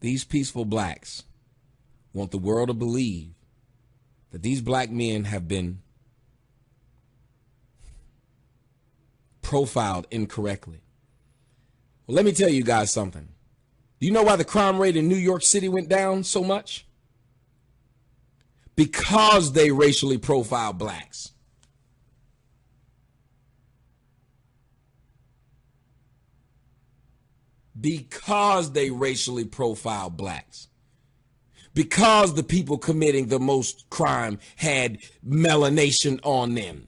These peaceful blacks want the world to believe that these black men have been profiled incorrectly. Well, let me tell you guys something. Do you know why the crime rate in New York City went down so much? Because they racially profiled blacks. Because they racially profiled blacks. Because the people committing the most crime had melanation on them,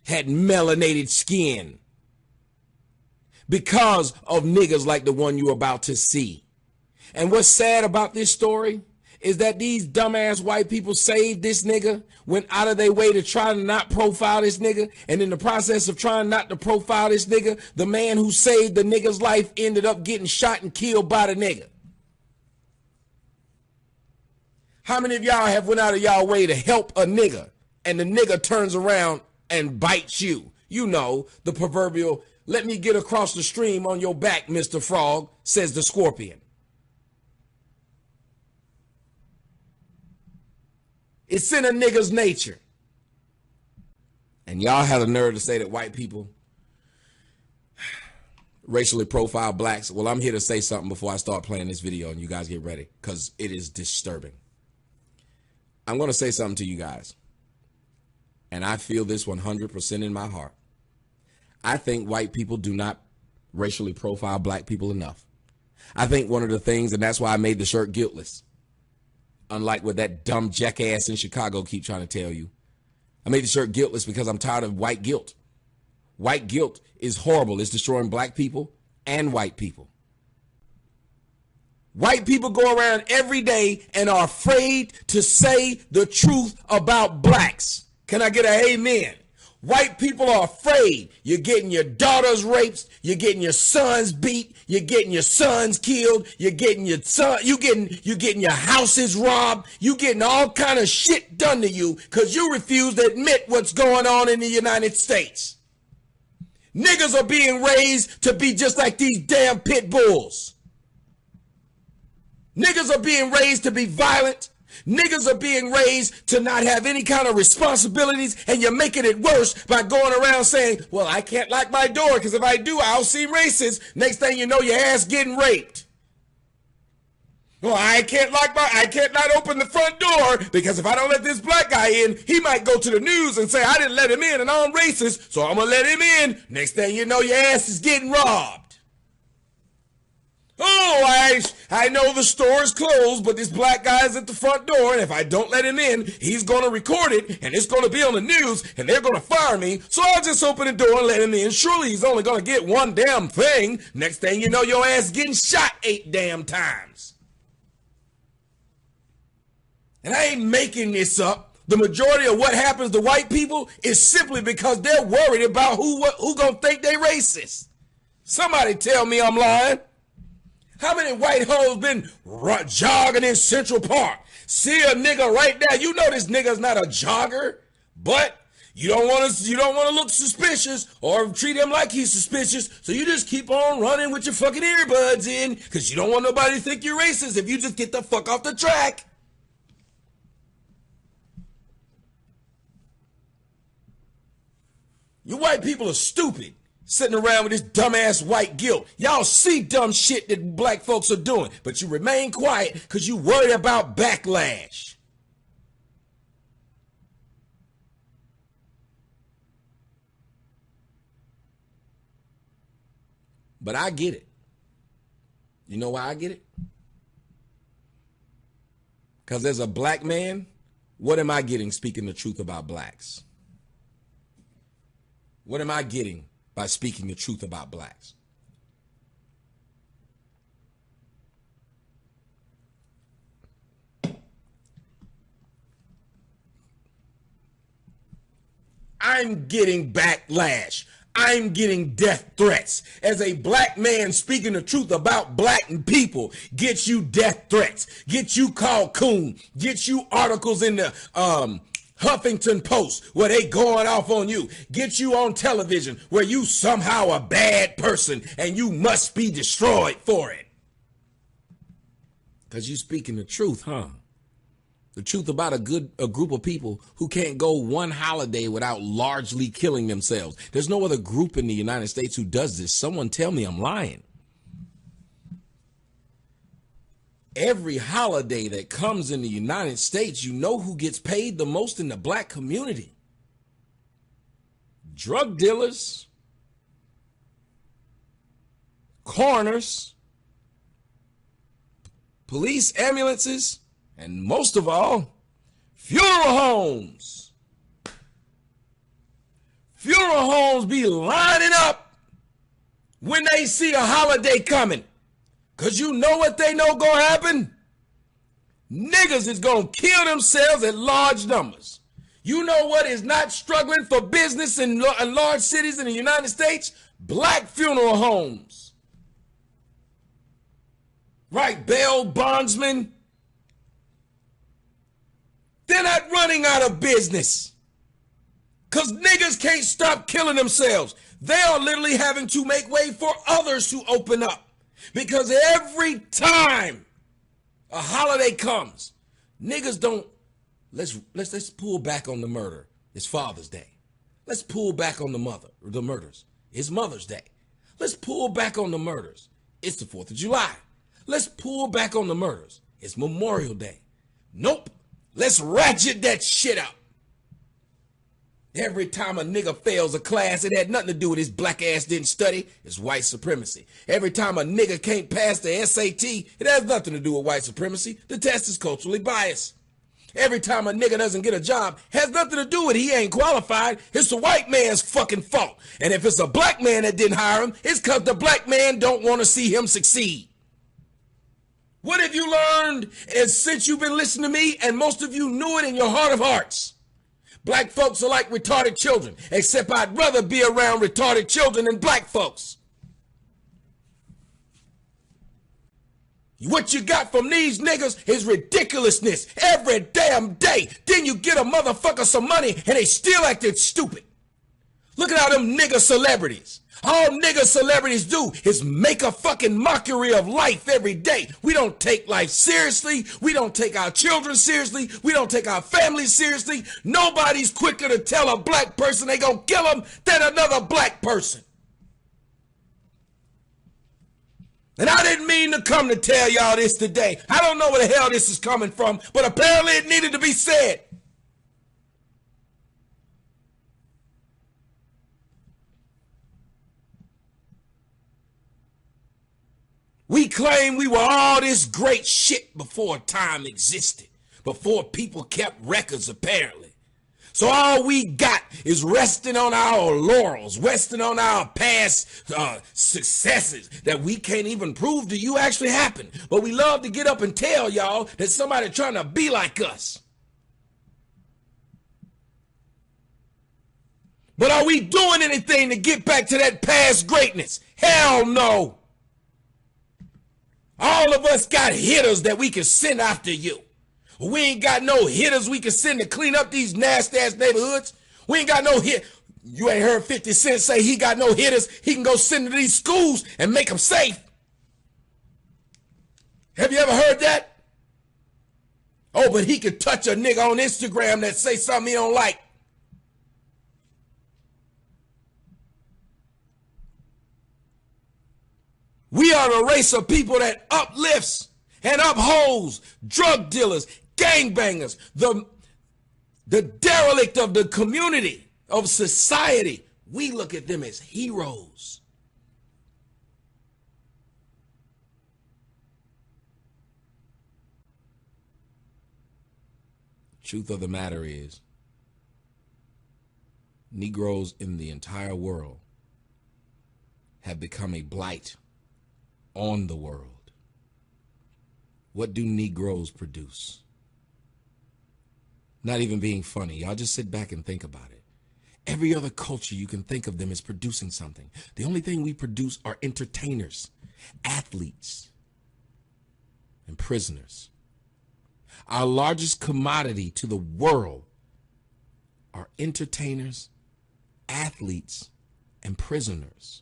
had melanated skin. Because of niggas like the one you're about to see. And what's sad about this story is that these dumbass white people saved this nigga, went out of their way to try to not profile this nigga, and in the process of trying not to profile this nigga, the man who saved the nigga's life ended up getting shot and killed by the nigga. How many of y'all have went out of y'all way to help a nigga, and the nigga turns around and bites you? You know, the proverbial, let me get across the stream on your back, Mr. Frog, says the scorpion. It's in a nigga's nature. And y'all have the nerve to say that white people racially profile blacks. Well, I'm here to say something before I start playing this video and you guys get ready, because it is disturbing. I'm going to say something to you guys. And I feel this 100% in my heart. I think white people do not racially profile black people enough. I think one of the things, and that's why I made the shirt guiltless, unlike what that dumb jackass in Chicago keep trying to tell you. I made the shirt guiltless because I'm tired of white guilt. White guilt is horrible. It's destroying black people and white people. White people go around every day and are afraid to say the truth about blacks. Can I get an amen? White people are afraid. You're getting your daughters raped. You're getting your sons beat. You're getting your sons killed. You're getting your son. You're getting your houses robbed. You're getting all kind of shit done to you because you refuse to admit what's going on in the United States. Niggas are being raised to be just like these damn pit bulls. Niggas are being raised to be violent. Niggas are being raised to not have any kind of responsibilities, and you're making it worse by going around saying, well, I can't lock my door because if I do, I'll see racists. Next thing you know, your ass getting raped. Well, I can't not open the front door because if I don't let this black guy in, he might go to the news and say I didn't let him in and I'm racist, so I'm going to let him in. Next thing you know, your ass is getting robbed. Oh, I know the store is closed, but this black guy's at the front door, and if I don't let him in, he's going to record it, and it's going to be on the news, and they're going to fire me, so I'll just open the door and let him in. Surely he's only going to get one damn thing. Next thing you know, your ass getting shot 8 damn times. And I ain't making this up. The majority of what happens to white people is simply because they're worried about who going to think they racist. Somebody tell me I'm lying. How many white hoes been jogging in Central Park? See a nigga right there. You know this nigga's not a jogger, but you don't want to look suspicious or treat him like he's suspicious. So you just keep on running with your fucking earbuds in because you don't want nobody to think you're racist if you just get the fuck off the track. You white people are stupid. Sitting around with this dumbass white guilt. Y'all see dumb shit that black folks are doing, but you remain quiet because you worry about backlash. But I get it. You know why I get it? Because as a black man, what am I getting speaking the truth about blacks? What am I getting by speaking the truth about blacks? I'm getting backlash. I'm getting death threats. As a black man speaking the truth about black people gets you death threats, gets you called coon, gets you articles in the Huffington Post where they going off on you, get you on television where you somehow a bad person and you must be destroyed for it. Because you speaking the truth, huh? The truth about a group of people who can't go one holiday without largely killing themselves. There's no other group in the United States who does this. Someone tell me I'm lying. Every holiday that comes in the United States, you know who gets paid the most in the black community? Drug dealers, coroners, police ambulances, and most of all, funeral homes. Funeral homes be lining up when they see a holiday coming. Because you know what they know gonna happen? Niggas is gonna kill themselves at large numbers. You know what is not struggling for business in large cities in the United States? Black funeral homes. Right, bail bondsmen. They're not running out of business. Because niggas can't stop killing themselves. They are literally having to make way for others to open up. Because every time a holiday comes, niggas don't, let's pull back on the murder. It's Father's Day. Let's pull back on the murders. It's Mother's Day. Let's pull back on the murders. It's the 4th of July. Let's pull back on the murders. It's Memorial Day. Nope. Let's ratchet that shit up. Every time a nigga fails a class, it had nothing to do with his black ass didn't study. It's white supremacy. Every time a nigga can't pass the SAT, it has nothing to do with white supremacy. The test is culturally biased. Every time a nigga doesn't get a job, has nothing to do with he ain't qualified. It's the white man's fucking fault. And if it's a black man that didn't hire him, it's because the black man don't want to see him succeed. What have you learned since you've been listening to me, and most of you knew it in your heart of hearts? Black folks are like retarded children, except I'd rather be around retarded children than black folks. What you got from these niggas is ridiculousness every damn day. Then you get a motherfucker some money and they still acting stupid. Look at how them nigga celebrities. All nigga celebrities do is make a fucking mockery of life every day. We don't take life seriously. We don't take our children seriously. We don't take our families seriously. Nobody's quicker to tell a black person they gonna kill them than another black person. And I didn't mean to come to tell y'all this today. I don't know where the hell this is coming from, but apparently it needed to be said. We claim we were all this great shit before time existed, before people kept records apparently. So all we got is resting on our laurels, resting on our past successes that we can't even prove to you actually happened. But we love to get up and tell y'all that somebody trying to be like us. But are we doing anything to get back to that past greatness? Hell no. All of us got hitters that we can send after you. We ain't got no hitters we can send to clean up these nasty ass neighborhoods. We ain't got no hit. You ain't heard 50 Cent say he got no hitters he can go send to these schools and make them safe. Have you ever heard that? Oh, but he could touch a nigga on Instagram that say something he don't like. We are the race of people that uplifts and upholds drug dealers, gangbangers, the derelict of the community, of society. We look at them as heroes. Truth of the matter is, Negroes in the entire world have become a blight on the world. What do Negroes produce? Not even being funny. Y'all just sit back and think about it. Every other culture you can think of them as producing something. The only thing we produce are entertainers, athletes, and prisoners. Our largest commodity to the world are entertainers, athletes, and prisoners.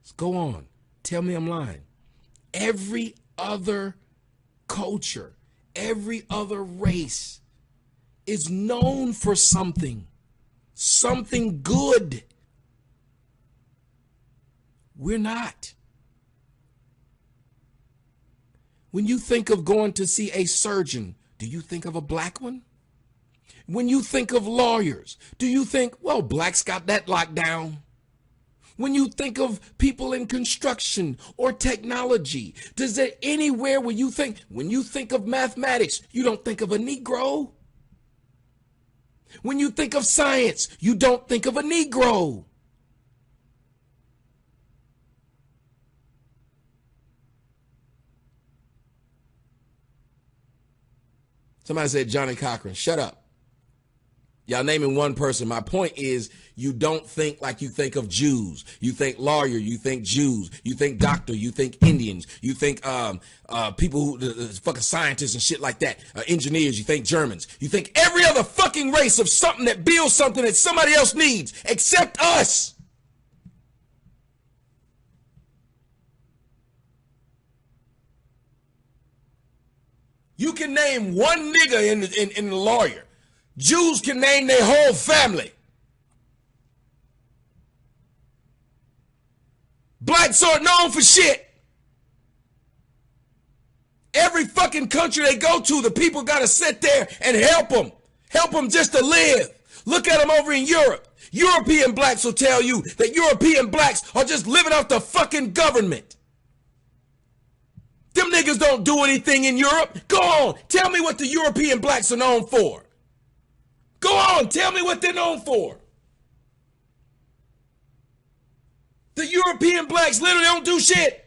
Let's go on. Tell me I'm lying. Every other culture, every other race is known for something good. We're not. When you think of going to see a surgeon, do you think of a black one? When you think of lawyers, do you think, well, blacks got that locked down? When you think of people in construction or technology, does there anywhere where you think, when you think of mathematics, you don't think of a Negro? When you think of science, you don't think of a Negro. Somebody said Johnny Cochran, shut up. Y'all naming one person. My point is, you don't think like you think of Jews. You think lawyer, you think Jews. You think doctor, you think Indians. You think people who, fucking scientists and shit like that. Engineers, you think Germans. You think every other fucking race of something that builds something that somebody else needs, except us. You can name one nigga in the lawyer. Jews can name their whole family. Blacks aren't known for shit. Every fucking country they go to, the people got to sit there and help them. Help them just to live. Look at them over in Europe. European blacks will tell you that European blacks are just living off the fucking government. Them niggas don't do anything in Europe. Go on. Tell me what the European blacks are known for. Go on. Tell me what they're known for. The European blacks literally don't do shit.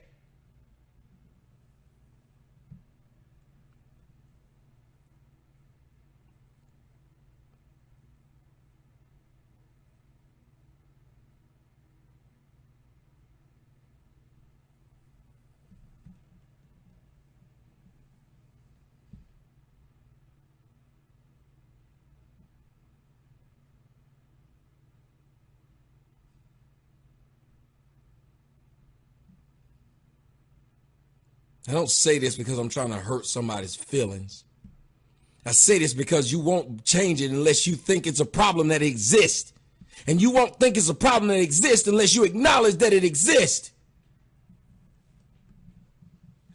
I don't say this because I'm trying to hurt somebody's feelings. I say this because you won't change it unless you think it's a problem that exists. And you won't think it's a problem that exists unless you acknowledge that it exists.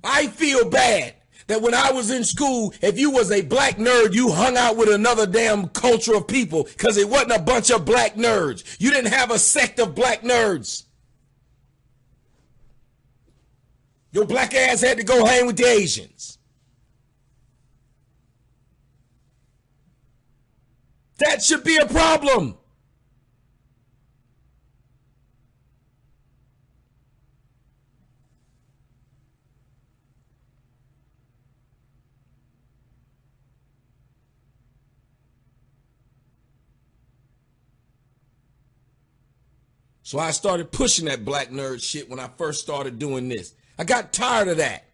I feel bad that when I was in school, if you was a black nerd, you hung out with another damn culture of people because it wasn't a bunch of black nerds. You didn't have a sect of black nerds. Your black ass had to go hang with the Asians. That should be a problem. So I started pushing that black nerd shit when I first started doing this. I got tired of that.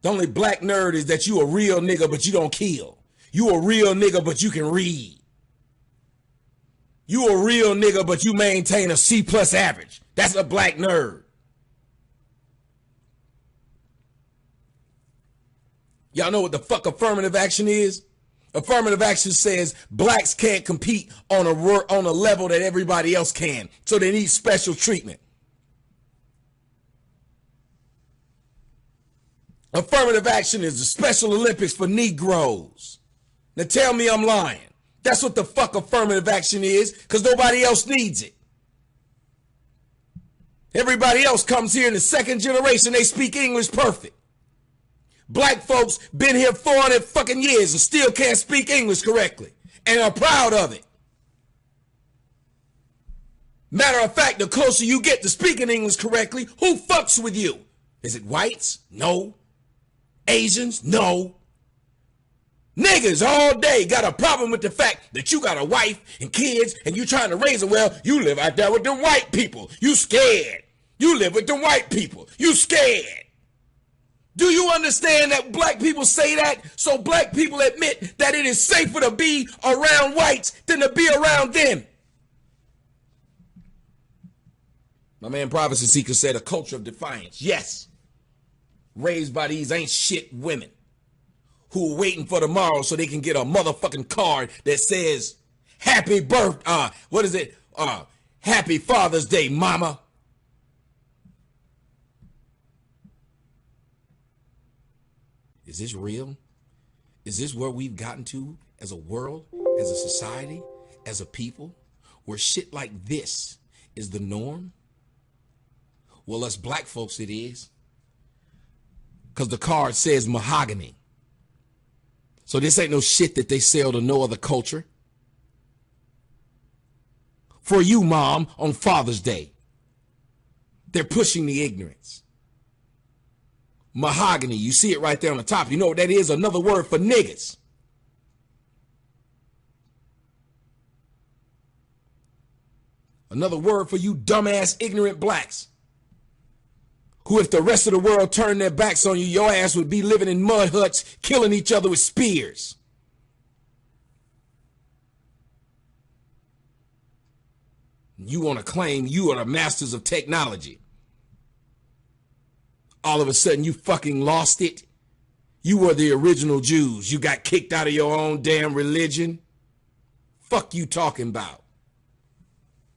The only black nerd is that you a real nigga, but you don't kill. You a real nigga, but you can read. You a real nigga, but you maintain a C+ average. That's a black nerd. Y'all know what the fuck affirmative action is? Affirmative action says blacks can't compete on a level that everybody else can, so they need special treatment. Affirmative action is the Special Olympics for Negroes. Now tell me I'm lying. That's what the fuck affirmative action is, because nobody else needs it. Everybody else comes here in the second generation, they speak English perfect. Black folks been here 400 fucking years and still can't speak English correctly and are proud of it. Matter of fact, the closer you get to speaking English correctly, who fucks with you? Is it whites? No. Asians? No. Niggas all day got a problem with the fact that you got a wife and kids and you trying to raise them. Well, you live out there with the white people. You scared. You live with the white people. You scared. Do you understand that black people say that so black people admit that it is safer to be around whites than to be around them? My man Prophecy Seeker said a culture of defiance. Yes. Raised by these ain't shit women who are waiting for tomorrow so they can get a motherfucking card that says happy happy Father's Day, mama. Is this real? Is this where we've gotten to as a world, as a society, as a people, where shit like this is the norm? Well, us black folks, it is. Because the card says mahogany. So this ain't no shit that they sell to no other culture. For you, Mom, on Father's Day. They're pushing the ignorance. Mahogany, you see it right there on the top. You know what that is? Another word for niggas. Another word for you dumbass, ignorant blacks. Who, if the rest of the world turned their backs on you, your ass would be living in mud huts, killing each other with spears. You want to claim you are the masters of technology. All of a sudden, you fucking lost it. You were the original Jews. You got kicked out of your own damn religion. Fuck you talking about?